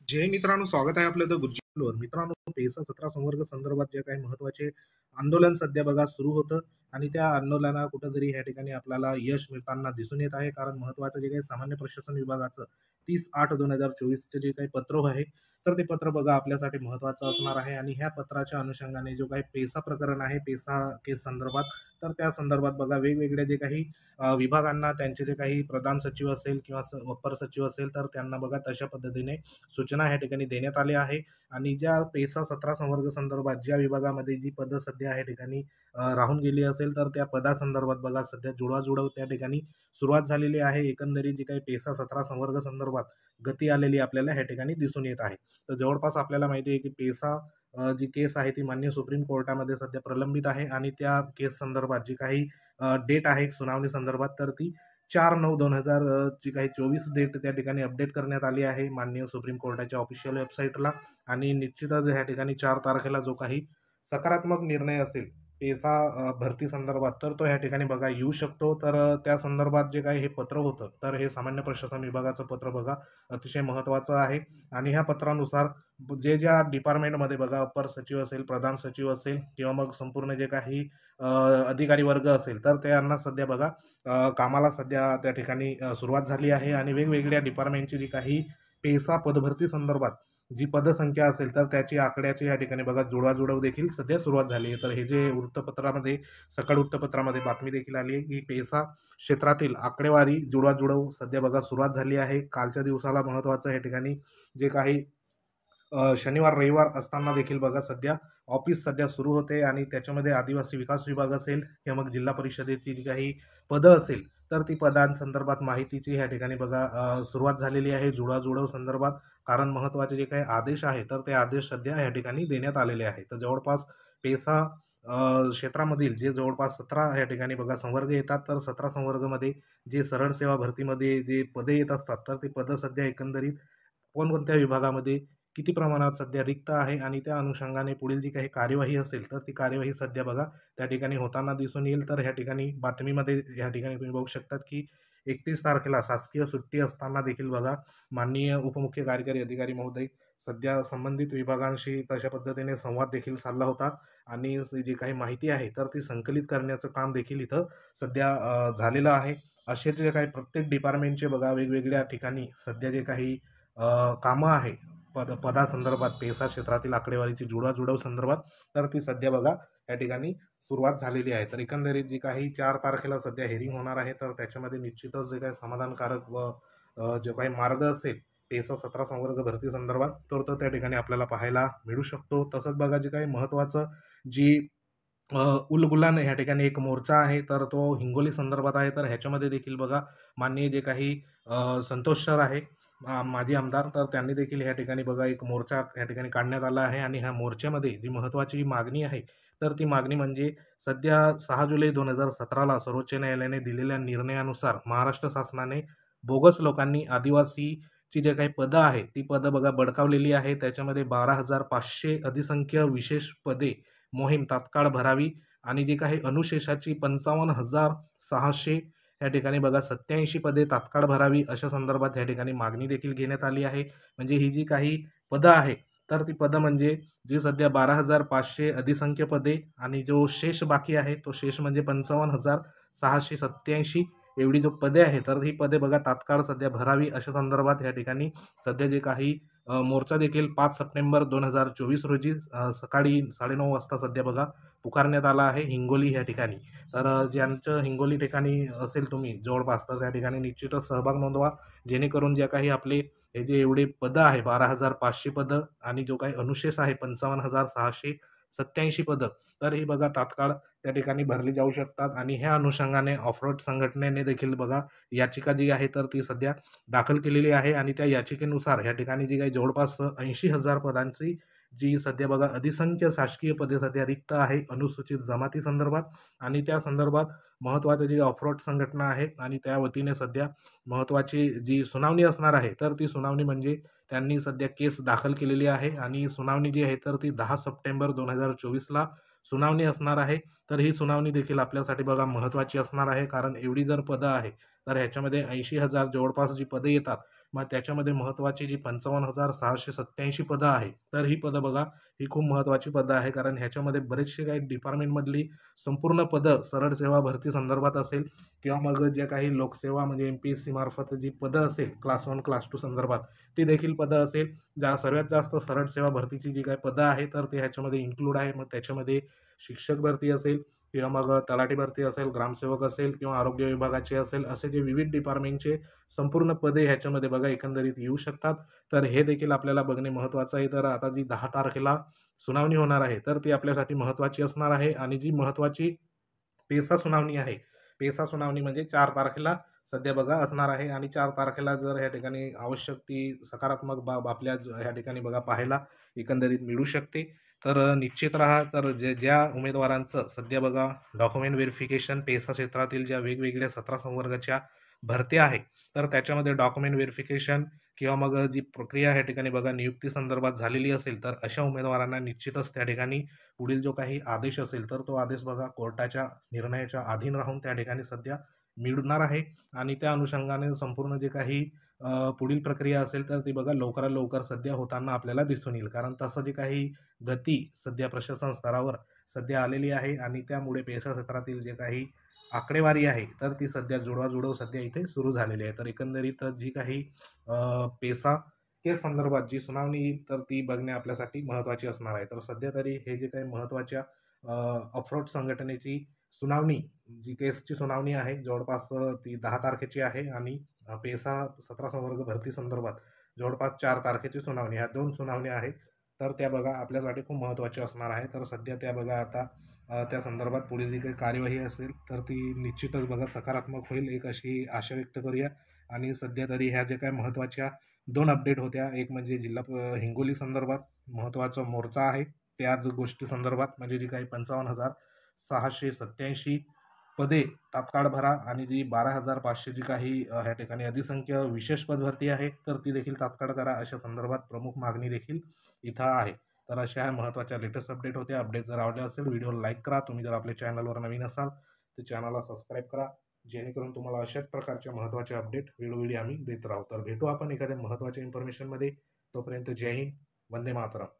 जय मित्रांनो, स्वागत आहे आपलं द गुज्जलवर. मित्रांनो, पेसा 17 संवर्ग संदर्भात जे काही महत्त्वाचे आंदोलन सध्या बघा सुरू होतं आणि त्या आंदोलना कुठेतरी ह्या ठिकाणी आपल्याला यश मिळताना दिसून येत आहे. कारण महत्त्वाचं जे काही सामान्य प्रशासन विभागाचं 30/8/2024 जे काही पत्र आहे, तर ते पत्र बघा आपल्यासाठी महत्त्वाचं असणार आहे. आणि ह्या पत्राच्या अनुषंगाने जो काही पेसा प्रकरण आहे, पेसा केस संदर्भात, तर त्या संदर्भात बघा वेगवेगळे जे काही विभागांना त्यांचे जे काही प्रधान सचिव असेल किंवा अप्पर सचिव असेल, तर त्यांना बघा तशा पद्धतीने सूचना ह्या ठिकाणी देण्यात आल्या आहे. आणि ज्या पेसा 17 संवर्ग संदर्भात ज्या विभागामध्ये जी पदं सध्या या ठिकाणी राहून गेली असेल, तर त्या पदासंदर्भात बघा सध्या जुळवाजुळव त्या ठिकाणी सुरुवात झालेली आहे. एकंदरीत जी काही पेसा 17 संवर्ग संदर्भात गती आलेली आपल्याला ह्या ठिकाणी दिसून येत आहे. तर जवळपास आपल्याला माहिती आहे की पेसा जी केस आहे ती माननीय सुप्रीम कोर्टामध्ये सध्या प्रलंबित आहे. आणि त्या केस संदर्भात जी काही डेट आहे सुनावणी संदर्भात, तर ती 4/9/2000 जी काही 24 डेट त्या ठिकाणी अपडेट करण्यात आली आहे माननीय सुप्रीम कोर्टाच्या ऑफिशियल वेबसाईटला. आणि निश्चितच ह्या ठिकाणी 4 तारखेला जो काही सकारात्मक निर्णय असेल पेसा भरती संदर्भात, तर तो ह्या ठिकाणी बघा येऊ शकतो. तर त्या संदर्भात जे काही हे पत्र होतं, तर हे सामान्य प्रशासन विभागाचं पत्र बघा अतिशय महत्त्वाचं आहे. आणि ह्या पत्रानुसार जे ज्या डिपार्टमेंटमध्ये बघा अप्पर सचिव असेल, प्रधान सचिव असेल किंवा मग संपूर्ण जे काही अधिकारी वर्ग असेल, तर त्यांना सध्या बघा कामाला सध्या त्या ठिकाणी सुरुवात झाली आहे. आणि वेगवेगळ्या डिपार्टमेंटची जी काही पेसा पदभरती संदर्भात जी पदसंख्या असेल, तर त्याची आकड्याची या ठिकाणी बघा जुळवाजुळव देखील सध्या सुरुवात झाली आहे. तर हे जे वृत्तपत्रामध्ये सकाळ वृत्तपत्रामध्ये बातमी देखील आली आहे की पेसा क्षेत्रातील आकडेवारी जुळवाजुळव सध्या बघा सुरुवात झाली आहे. कालच्या दिवसाला महत्त्वाचं या ठिकाणी जे काही शनिवार रविवार असताना देखील बघा सध्या ऑफिस सध्या सुरू होते. आणि त्याच्यामध्ये आदिवासी विकास विभाग असेल किंवा मग जिल्हा परिषदेची जी काही पदं असेल, तर ती पदांसंदर्भात माहितीची ह्या ठिकाणी बघा सुरुवात झालेली आहे जुळवाजुळव संदर्भात. कारण महत्त्वाचे जे काही आदेश आहे, तर ते आदेश सध्या या ठिकाणी देण्यात आलेले आहे. तर जवळपास पेसा क्षेत्रामधील जे जवळपास 17 या ठिकाणी बघा संवर्ग येतात, तर 17 संवर्गमध्ये जे सरळ सेवा भरतीमध्ये जे पदे येत असतात, तर ती पदं सध्या एकंदरीत कोणकोणत्या विभागामध्ये किती प्रमाणात सध्या रिक्त आहे आणि त्या अनुषंगाने पुढील जी काही कार्यवाही असेल, तर ती कार्यवाही सध्या बघा त्या ठिकाणी होताना दिसून येईल. तर ह्या ठिकाणी बातमीमध्ये ह्या ठिकाणी तुम्ही बघू शकतात की 31 तारखेला शासकीय सुट्टी असताना देखील बघा माननीय उपमुख्य कार्यकारी अधिकारी महोदय सध्या संबंधित विभागांशी तशा पद्धतीने संवाद देखील साधला होता. आणि जी काही माहिती आहे, तर ती संकलित करण्याचं काम देखील इथं सध्या झालेलं आहे. असे जे काही प्रत्येक डिपार्टमेंटचे बघा वेगवेगळ्या ठिकाणी सध्या जे काही कामं आहे पदासंदर्भात पेसा क्षेत्रातील आकडेवारीची जुळवाजुळव संदर्भात, तर ती सध्या बघा या ठिकाणी सुरुवात झालेली आहे. तर एकंदरीत जी काही 4 तारखेला सध्या हेरिंग होणार आहे, तर त्याच्यामध्ये निश्चितच जे काही समाधानकारक व जो काही मार्ग असेल पेसा 17 संवर्ग भरती संदर्भात, तर तो त्या ठिकाणी आपल्याला पाहायला मिळू शकतो. तसंच बघा जे काही महत्त्वाचं जी उलगुलान ह्या ठिकाणी एक मोर्चा आहे, तर तो हिंगोली संदर्भात आहे. तर ह्याच्यामध्ये देखील बघा माननीय जे काही संतोष सर आहे माजी आमदार, तर त्यांनी देखील ह्या ठिकाणी बघा एक मोर्चा या ठिकाणी काढण्यात आला आहे. आणि ह्या मोर्चामध्ये जी महत्त्वाची मागणी आहे, तर ती मागणी म्हणजे सध्या 6 जुलै 2017ला सर्वोच्च न्यायालयाने दिलेल्या निर्णयानुसार महाराष्ट्र शासनाने बोगस लोकांनी आदिवासीची जे काही पदं आहे, ती पदं बघा बळकावलेली आहे. त्याच्यामध्ये 12,500 अधिसंख्य विशेष पदे मोहीम तात्काळ भरावी. आणि जी काही अनुशेषाची 55,600 या ठिकाणी बघा 87 पदे तात्काळ भरावी अशा संदर्भात या ठिकाणी मागणी देखील घेण्यात आली आहे. म्हणजे ही जी काही पदं आहे, तर ती पदं म्हणजे जी सध्या 12,500 अधिसंख्य पदे आणि जो शेष बाकी आहे, तो शेष म्हणजे 55,687 एवढी जो पदे आहे, तर ही पदे बघा तात्काळ सध्या भरावी अशा संदर्भात या ठिकाणी सध्या जे काही मोर्चा देखील 5 सप्टेंबर 2024 रोजी सकाळी 9:30 वाजता सध्या बघा पुकारण्यात आला आहे हिंगोली या ठिकाणी. तर ज्यांचं हिंगोली ठिकाणी असेल तुम्ही जवळपास, तर त्या ठिकाणी निश्चितच सहभाग नोंदवा. जेणेकरून ज्या काही आपले हे जे एवढे पदं आहे 12,500 पदं आणि जो काही अनुशेष आहे 55,687 पदं, तर ही बघा तात्काळ त्या ठिकाणी भरली जाऊ शकतात. आणि ह्या अनुषंगाने ऑफरोड संघटनेने देखील बघा याचिका जी आहे, तर ती सध्या दाखल केलेली आहे. आणि त्या याचिकेनुसार या ठिकाणी जी काही जवळपास 80,000 पदांची जी सध्या बघा अधिसंख्य शासकीय पदे सध्या रिक्त आहे अनुसूचित जमाती संदर्भात. आणि त्या संदर्भात महत्त्वाचे जे ऑफरोड संघटना आहेत आणि त्या वतीने सध्या महत्त्वाची जी सुनावणी असणार आहे, तर ती सुनावणी म्हणजे त्यांनी सध्या केस दाखल केलेली आहे. आणि सुनावणी जी आहे, तर ती 10 सप्टेंबर 2024ला सुनावणी असणार आहे. तर ही सुनावणी देखील आपल्यासाठी बघा महत्त्वाची असणार आहे. कारण एवढी जर पदं आहे, तर ह्याच्यामध्ये 80,000 जवळपास जी पदे येतात, मग त्याच्यामध्ये महत्त्वाची जी 55,687 पदं आहे, तर ही पदं बघा, ही खूप महत्त्वाची पदं आहे. कारण ह्याच्यामध्ये बरेचसे काही डिपार्टमेंटमधली संपूर्ण पदं सरळ सेवा भरती संदर्भात असेल किंवा मग जे काही लोकसेवा म्हणजे MPSC मार्फत जी पदं असेल क्लास 1 क्लास 2 संदर्भात ती देखील पदं असेल. सर्वात जास्त सरळ सेवा भरतीची जी काही पदं आहे तर ते ह्याच्यामध्ये इन्क्लूड आहे. मग त्याच्यामध्ये शिक्षक भरती असेल किंवा मग तलाठी भरती असेल, ग्रामसेवक असेल किंवा आरोग्य विभागाचे असेल, असे जे विविध डिपार्टमेंटचे संपूर्ण पदे ह्याच्यामध्ये बघा एकंदरीत येऊ शकतात. तर हे देखील आपल्याला बघणे महत्त्वाचं आहे. तर आता जी 10 तारखेला सुनावणी होणार आहे, तर ती आपल्यासाठी महत्त्वाची असणार आहे आणि जी महत्त्वाची पेसा सुनावणी आहे. पेसा सुनावणी म्हणजे 4 तारखेला सध्या बघा असणार आहे आणि 4 तारखेला जर ह्या ठिकाणी आवश्यक ती सकारात्मक बाब आपल्या ह्या ठिकाणी बघा पाहायला एकंदरीत मिळू शकते. तर निश्चित राहा. तर ज्या उमेदवारांचं सध्या बघा डॉक्युमेंट व्हेरिफिकेशन पेसा क्षेत्रातील ज्या वेगवेगळ्या 17 संवर्गाच्या भरत्या आहे, तर त्याच्यामध्ये डॉक्युमेंट व्हेरिफिकेशन किंवा मग जी प्रक्रिया ह्या ठिकाणी बघा नियुक्ती संदर्भात झालेली असेल, तर अशा उमेदवारांना निश्चितच त्या ठिकाणी पुढील जो काही आदेश असेल, तर तो आदेश बघा कोर्टाच्या निर्णयाच्या अधीन राहून त्या ठिकाणी सध्या मिळणार आहे आणि त्या अनुषंगाने संपूर्ण जे काही पुढील प्रक्रिया असेल, तर ती बघा लवकरात लवकर सध्या होताना आपल्याला दिसून येईल. कारण तसं जे काही गती सध्या प्रशासन स्तरावर सध्या आलेली आहे आणि त्यामुळे पेशा क्षेत्रातील जे काही आकडेवारी आहे, तर ती सध्या जुळवाजुळव सध्या इथे सुरू झालेली आहे. तर एकंदरीत जी काही पेसा केस संदर्भात जी सुनावणी येईल, तर ती बघणे आपल्यासाठी महत्त्वाची असणार आहे. तर सध्या तरी हे जे काही महत्त्वाच्या अफ्रोट संघटनेची सुनावणी, जी केसची सुनावणी आहे, जवळपास ती 10 तारखेची आहे आणि पेसा 17 संवर्ग भरती संदर्भात जवळपास 4 तारखेची सुनावणी. ह्या 2 सुनावण्या आहेत. तर त्या बघा आपल्यासाठी खूप महत्त्वाच्या असणार आहे. तर सध्या त्या बघा आता त्या संदर्भात पुढील जी काही कार्यवाही असेल, तर ती निश्चितच बघा सकारात्मक होईल, एक अशी आशा व्यक्त करूया. आणि सध्या तरी ह्या ज्या काही महत्त्वाच्या 2 अपडेट होत्या. एक म्हणजे हिंगोली संदर्भात महत्त्वाचा मोर्चा आहे. त्याच गोष्टी संदर्भात म्हणजे जी काही 55,687 पदे तात्काळ भरा आणि जी 12,500 जी काही ह्या ठिकाणी अधिसंख्य विशेष पद भरती आहे, तर ती देखील तात्काळ करा. अशा संदर्भात प्रमुख मागणी देखील इथं आहे. तर अशा ह्या महत्त्वाच्या लेटेस्ट अपडेट होत्या. अपडेट जर आवडले असेल व्हिडिओला लाईक करा. तुम्ही जर आपल्या चॅनलवर नवीन असाल तर चॅनलला सबस्क्राईब करा. जेणेकरून तुम्हाला अशाच प्रकारचे महत्त्वाचे अपडेट वेळोवेळी आम्ही देत राहू. तर भेटू आपण एखाद्या महत्त्वाच्या इन्फॉर्मेशनमध्ये. तोपर्यंत जय हिंद, वंदे मातरम.